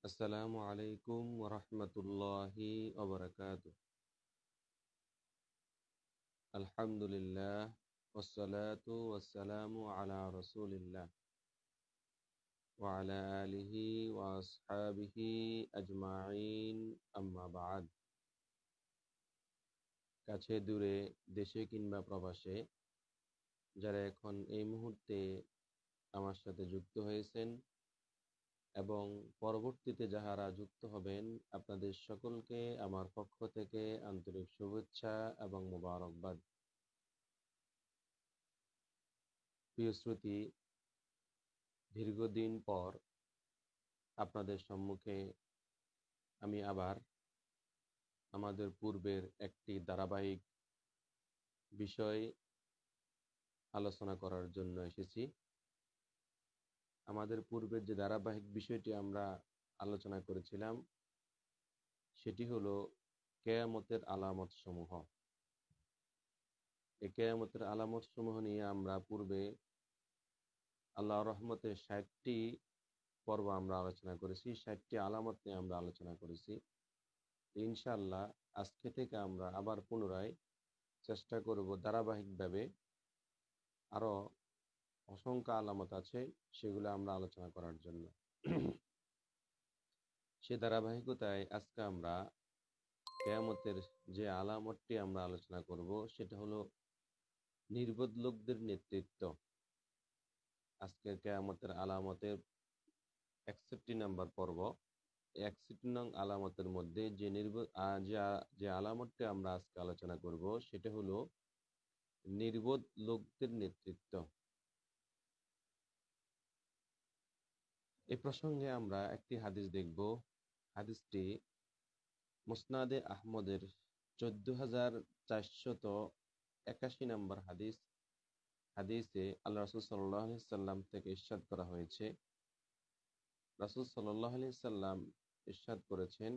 আসসালামু আলাইকুম ওরহমতুল্লাহি ওবরাকাতুহ। আলহামদুলিল্লাহ ওয়াসসালাতু ওয়াসসালামু আলা রাসূলিল্লাহ ওয়া আলা আলিহি ওয়া আসহাবিহি আজমাইন, আম্মা বা'দ। কাছে দূরে, দেশে কিংবা প্রবাসে যারা এখন এই মুহূর্তে আমার সাথে যুক্ত হয়েছেন এবং পরবর্তীতে যাহারা যুক্ত হবেন, আপনাদের সকলকে আমার পক্ষ থেকে আন্তরিক শুভেচ্ছা এবং মোবারকবাদ। প্রিয় শ্রোতী, দীর্ঘদিন পর আপনাদের সম্মুখে আমি আবার আমাদের পূর্বের একটি ধারাবাহিক বিষয় আলোচনা করার জন্য এসেছি। আমাদের পূর্বের যে ধারাবাহিক বিষয়টি আমরা আলোচনা করেছিলাম সেটি হলো কিয়ামতের আলামত সমূহ। এই কিয়ামতের আলামত সমূহ নিয়ে আমরা পূর্বে আল্লাহর রহমতে ৬০টি পর্ব আমরা আলোচনা করেছি, ৬০টি আলামত নিয়ে আমরা আলোচনা করেছি। ইনশাআল্লাহ আজকে থেকে আমরা আবার পুনরায় চেষ্টা করব ধারাবাহিকভাবে আরো অসংখ্য আলামত আছে সেগুলো আমরা আলোচনা করার জন্য। সে ধারাবাহিকতায় আজকে আমরা কিয়ামতের যে আলামতটি আমরা আলোচনা করব সেটা হলো নির্বোধ লোকদের নেতৃত্ব। আজকের কিয়ামতের আলামতের ৬১ নম্বর পর্ব। ৬১ নং আলামতের মধ্যে যে আলামতটি আমরা আজকে আলোচনা করব সেটা হলো নির্বোধ লোকদের নেতৃত্ব। এই প্রসঙ্গে আমরা একটি হাদিস দেখব। হাদিসটি মুসনাদে আহমদের ১৪,৪৮১ নম্বর হাদিস। হাদিসে আল্লাহ রাসূল সাল্লাল্লাহু আলাইহি সাল্লাম থেকে ইরশাদ করা হয়েছে, রাসূল সাল্লাল্লাহু আলাইহি সাল্লাম ইরশাদ করেছেন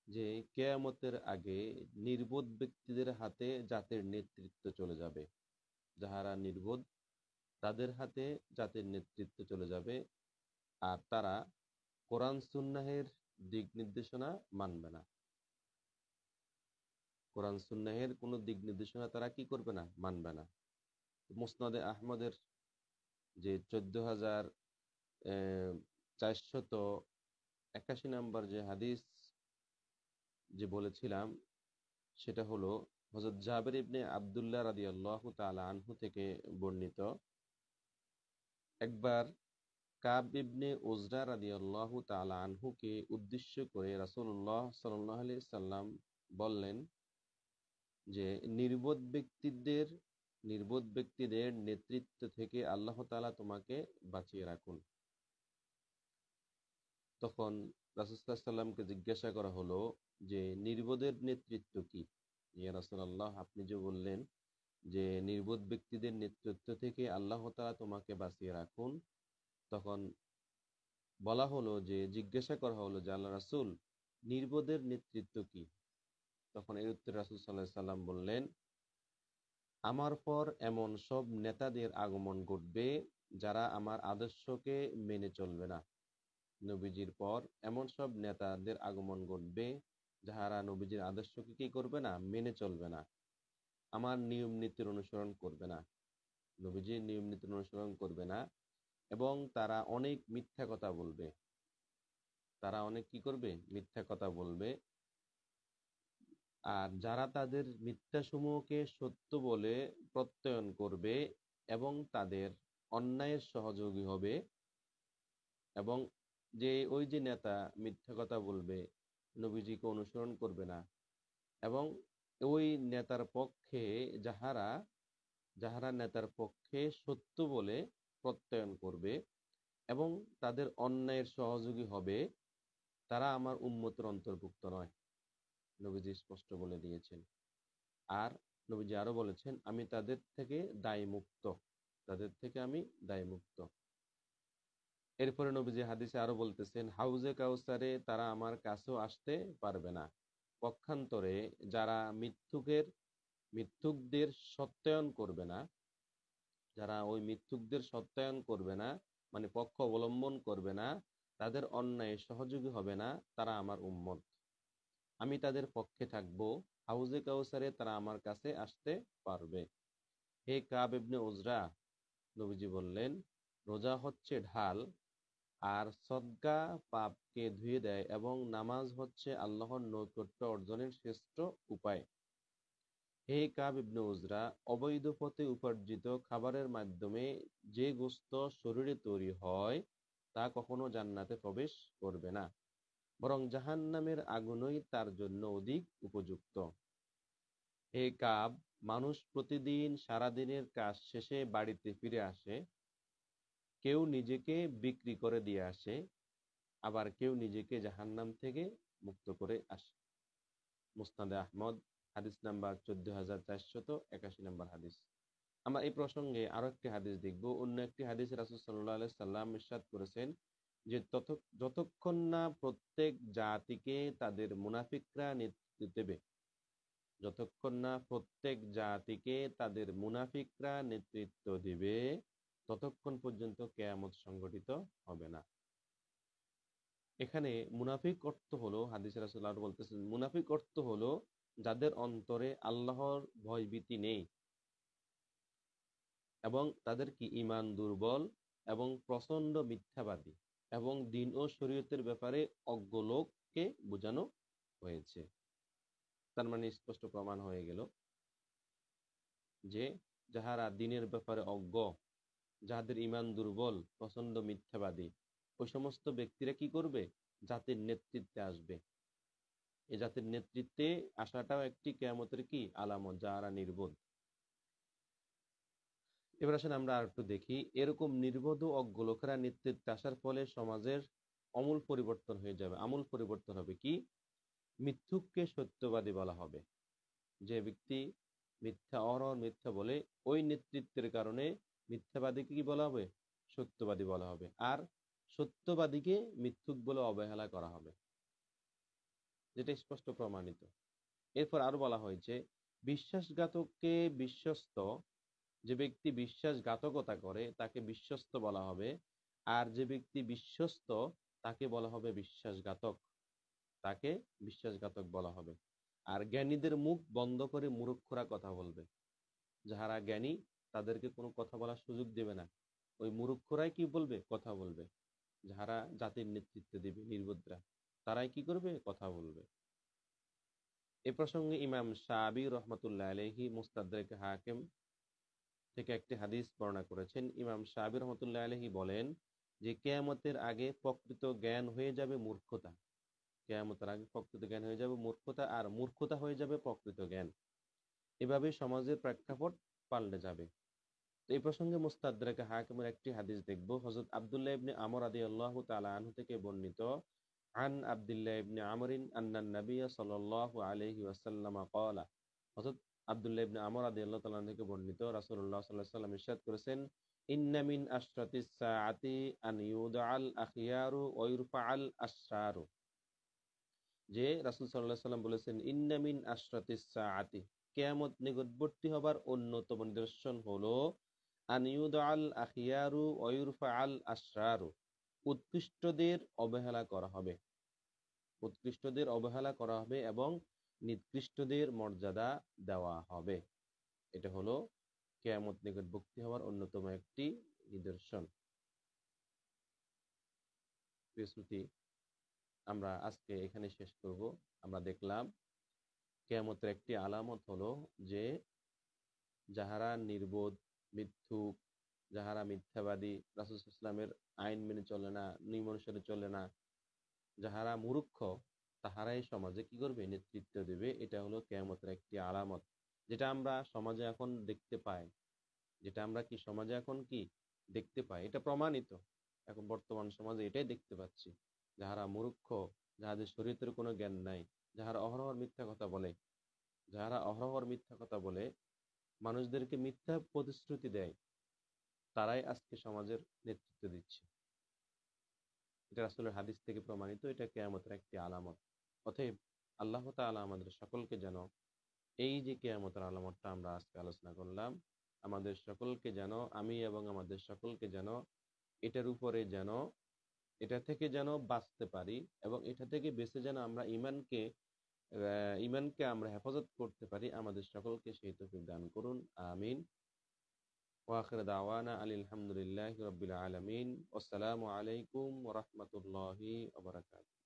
যে কিয়ামতের আগে নির্বোধ ব্যক্তিদের হাতে জাতির নেতৃত্ব চলে যাবে। যাহারা নির্বোধ তাদের হাতে জাতির নেতৃত্ব চলে যাবে, আর তারা কোরআন সুন্নাহের দিক নির্দেশনা মানবে না। কোরআন সুন্নাহের কোনো দিক নির্দেশনা তারা কি করবে না? মানবে না। মুসনাদে আহমদের যে ১৪,৪৮১ নম্বর যে হাদিস যে বলেছিলাম সেটা হলো হযরত জাবের ইবনে আব্দুল্লাহ রাদিয়াল্লাহু তাআলা আনহু থেকে বর্ণিত। একবার কাব ইবনে উজরা রাদিয়াল্লাহু তাআলা আনহুকে উদ্দেশ্য করে রাসূলুল্লাহ সাল্লাল্লাহু আলাইহি সাল্লাম বললেন যে নির্বোধ ব্যক্তিদের নেতৃত্ব থেকে আল্লাহ তাআলা তোমাকে বাঁচিয়ে রাখুন। তখন রাসূল সাল্লাল্লাহু আলাইহি সাল্লামকে জিজ্ঞাসা করা হলো যে নির্বোধের নেতৃত্ব কি? ইয়া রাসূলুল্লাহ, আপনি যে বললেন যে নির্বোধ ব্যক্তিদের নেতৃত্ব থেকে আল্লাহ তাআলা তোমাকে বাঁচিয়ে রাখুন, তখন বলা হলো যে জিজ্ঞাসা করা হলো যে আল্লাহ রাসূল, নির্বোধের নেতৃত্ব কি? তখন এর উত্তরে রাসূল সাল্লাল্লাহু আলাইহি সাল্লাম বললেন, আমার পর এমন সব নেতাদের আগমন ঘটবে যারা আমার আদর্শকে মেনে চলবে না। নবীজির পর এমন সব নেতাদের আগমন ঘটবে যাহারা নবীজির আদর্শকে কি করবে না? মেনে চলবে না। আমার নিয়ম নীতির অনুসরণ করবে না, নবীজির নিয়ম নীতির অনুসরণ করবে না, এবং তারা অনেক মিথ্যা কথা বলবে। তারা অনেক কি করবে? মিথ্যা কথা বলবে। আর যারা তাদের মিথ্যা সমূহকে সত্য বলে প্রত্যয়ন করবে এবং তাদের অন্যায়ের সহযোগী হবে, এবং ওই যে নেতা মিথ্যা কথা বলবে, নবীজিকে অনুসরণ করবে না, এবং ওই নেতার পক্ষে যাহারা যাহারা নেতার পক্ষে সত্য বলে প্রত্যয়ন করবে এবং তাদের অন্যায়ের সহযোগী হবে, তারা আমার উম্মতের অন্তর্ভুক্ত নয়। নবীজি স্পষ্ট বলে দিয়েছেন। আর নবীজি আরো বলেছেন, আমি তাদের থেকে দায়মুক্ত, তাদের থেকে আমি দায়মুক্ত। এরপরে নবীজি হাদিসে আরো বলতেছেন, হাউজে কাউসারে তারা আমার কাছেও আসতে পারবে না। পক্ষান্তরে যারা মিথ্যুকদের সত্যায়ন করবে না, যারা ওই মিথ্যুকদের সত্যায়ন করবে না, মানে পক্ষ অবলম্বন করবে না, তাদের অন্যায় সহযোগী হবে না, তারা আমার উম্মত। আমি তাদের পক্ষে থাকব, হাউজে কাউসারে তারা আমার কাছে আসতে পারবে। হে কাব ইবনে উজরা, নবীজি বললেন, রোজা হচ্ছে ঢাল, আর সদকা পাপকে ধুয়ে দেয়, এবং নামাজ হচ্ছে আল্লাহর নৈকট্য অর্জনের শ্রেষ্ঠ উপায়। হে কাব ইবনে উজরা, অবৈধ পথে উপার্জিত খাবারের মাধ্যমে যে গোশত শরীরে তৈরি হয় তা কখনো জান্নাতে প্রবেশ করবে না, বরং জাহান্নামের আগুনই তার জন্য অধিক উপযুক্ত। হে কাব, মানুষ প্রতিদিন সারাদিনের কাজ শেষে বাড়িতে ফিরে আসে। কেউ নিজেকে বিক্রি করে দিয়ে আসে, আবার কেউ নিজেকে জাহান্নাম থেকে মুক্ত করে আসে। মুসনাদে আহমদ, হাদিস নাম্বার 14,481 নম্বর হাদিস। আমরা এই প্রসঙ্গে আরো একটি হাদিস দেখব। অন্য একটি হাদিসে রাসূল সাল্লাল্লাহু আলাইহি সাল্লাম ইরশাদ করেছেন যে যতক্ষণ না প্রত্যেক জাতিকে তাদের মুনাফিকরা নেতৃত্ব দেবে, যতক্ষণ না প্রত্যেক জাতিকে তাদের মুনাফিকরা নেতৃত্ব দিবে, ততক্ষণ পর্যন্ত কিয়ামত সংঘটিত হবে না। এখানে মুনাফিক অর্থ হলো, হাদিসে রাসূল আরো বলতেছেন, মুনাফিক অর্থ হলো যাদের অন্তরে আল্লাহর ভয়ভীতি নেই, এবং তাদের কি ঈমান দুর্বল, এবং প্রচন্ড মিথ্যাবাদী, এবং দ্বীন ও শরীয়তের ব্যাপারে অজ্ঞ লোককে বোঝানো হয়েছে। তার মানে স্পষ্ট প্রমাণ হয়ে গেল যে যাহারা দ্বীনের ব্যাপারে অজ্ঞ, যাহাদের ঈমান দুর্বল, প্রচন্ড মিথ্যাবাদী, ওই সমস্ত ব্যক্তিরা কি করবে? জাতির নেতৃত্বে আসবে। এই জাতির নেতৃত্বে আসাটাও একটি কিয়ামতের কি আলামত, যারা নির্বোধ। এবার আসেন আমরা আর একটু দেখি, এরকম নির্বোধ ও অজ্ঞ লোকেরা নেতৃত্বে আসার ফলে সমাজের আমূল পরিবর্তন হয়ে যাবে। আমূল পরিবর্তন হবে কি? মিথ্যুককে সত্যবাদী বলা হবে। যে ব্যক্তি অহরহ মিথ্যা বলে, ওই নেতৃত্বের কারণে মিথ্যাবাদীকে কি বলা হবে? সত্যবাদী বলা হবে। আর সত্যবাদীকে মিথ্যুক বলে অবহেলা করা হবে, যেটা স্পষ্ট প্রমাণিত। এরপর আরো বলা হয়েছে, বিশ্বাসঘাতককে বিশ্বস্ত, যে ব্যক্তি বিশ্বাসঘাতকতা করে তাকে বিশ্বস্ত বলা হবে, আর যে ব্যক্তি বিশ্বস্ত তাকে বলা হবে বিশ্বাসঘাতক, তাকে বিশ্বাসঘাতক বলা হবে। আর জ্ঞানীদের মুখ বন্ধ করে মূর্খরা কথা বলবে। যাহারা জ্ঞানী তাদেরকে কোনো কথা বলার সুযোগ দেবে না, ওই মূর্খরাই কি বলবে? কথা বলবে। যাহারা জাতির নেতৃত্ব দিবে, নির্বোধরা, তারাই কি করবে? কথা বলবে। এ প্রসঙ্গে ইমাম শাবি রহমতুল্লাহ আলাইহি মুস্তাদরাক হাকিম থেকে একটি হাদিস বর্ণনা করেছেন। ইমাম শাবি রহমতুল্লাহ আলাইহি বলেন যে কিয়ামতের আগে প্রকৃত জ্ঞান হয়ে যাবে মূর্খতা। কিয়ামতের আগে প্রকৃত জ্ঞান হয়ে যাবে মূর্খতা, আর মূর্খতা হয়ে যাবে প্রকৃত জ্ঞান। এভাবে সমাজের প্রেক্ষাপট পাল্টে যাবে। তো এই প্রসঙ্গে মুস্তাদরাক হাকিমের একটি হাদিস দেখব। হযরত আব্দুল্লাহ ইবনে আমর রাদিয়াল্লাহু তাআলা আনহু থেকে বর্ণিত, আন আব্দুল্লাহ ইবনে আমরিন আন্নান নবী সাল্লাল্লাহু আলাইহি ওয়াসাল্লাম ক্বালা, হযরত আব্দুল্লাহ ইবনে আমর রাদিয়াল্লাহু তাআলা থেকে বর্ণিত, রাসূলুল্লাহ সাল্লাল্লাহু আলাইহি ওয়াসাল্লাম ইরশাদ করেছেন, ইন্না মিন আশরাতিস সাআতি আন ইউদআল আখিয়ারু ওয়া ইরফাআল আশরারু। যে রাসূল সাল্লাল্লাহু আলাইহি ওয়াসাল্লাম বলেছেন, ইন্না মিন আশরাতিস সাআতি, কিয়ামত নিকটবর্তী হবার অন্যতম নিদর্শন হলো আন ইউদআল আখিয়ারু ওয়া ইরফাআল আশরারু, উৎকৃষ্টদের অবহেলা করা হবে। উৎকৃষ্টদের অবহেলা করা হবে এবং নিকৃষ্টদের মর্যাদা দেওয়া হবে। এটা হলো কিয়ামত নিকটবর্তী হওয়ার অন্যতম একটি নিদর্শন। প্রিয় শ্রোতা, আমরা আজকে এখানে শেষ করব। আমরা দেখলাম কিয়ামতের একটি আলামত হলো যে যাহারা নির্বোধ, মিথ্যুক, যাহারা মিথ্যাবাদী, রাসূল সাল্লাল্লাহু আলাইহি ওয়াসাল্লামের আইন মেনে চলে না, নিয়ম অনুসারে চলে না, যাহারা মূর্খ, তাহারাই সমাজে কি করবে? নেতৃত্ব দেবে। এটা হলো কিয়ামতের একটি আলামত, যেটা আমরা সমাজে এখন দেখতে পাই। যেটা আমরা কি সমাজে এখন কি দেখতে পাই, এটা প্রমাণিত। এখন বর্তমান সমাজে এটাই দেখতে পাচ্ছি। যাহারা মূর্খ, যাহাদের শরীয়তের কোনো জ্ঞান নাই, যাহারা অহরহ মিথ্যা কথা বলে, যাহারা অহরহ মিথ্যা কথা বলে মানুষদেরকে মিথ্যা প্রতিশ্রুতি দেয়, তারাই আজকে সমাজের নেতৃত্ব দিচ্ছে। এটা রাসূলের হাদিস থেকে প্রমাণিত। এটা কিয়ামতের একটি আলামত। অতএব আল্লাহ তাআলা আমাদের সকলকে যেন এই যে কিয়ামতের আলামতটা আমরা আজকে আলোচনা করলাম, আমাদের সকলকে যেন, আমি এবং আমাদের সকলকে যেন এটার উপরে যেন এটা থেকে যেন বাঁচতে পারি এবং এটা থেকে বেঁচে যেন আমরা ইমানকে আমরা হেফাজত করতে পারি, আমাদের সকলকে সেই তৌফিক দান করুন। আমিন। ওয়া আখিরু দাওয়ানা আনিল হামদুলিল্লাহি রাব্বিল আলামিন। আসসালামু আলাইকুম ওয়া রাহমাতুল্লাহি ওয়া বারাকাতুহু।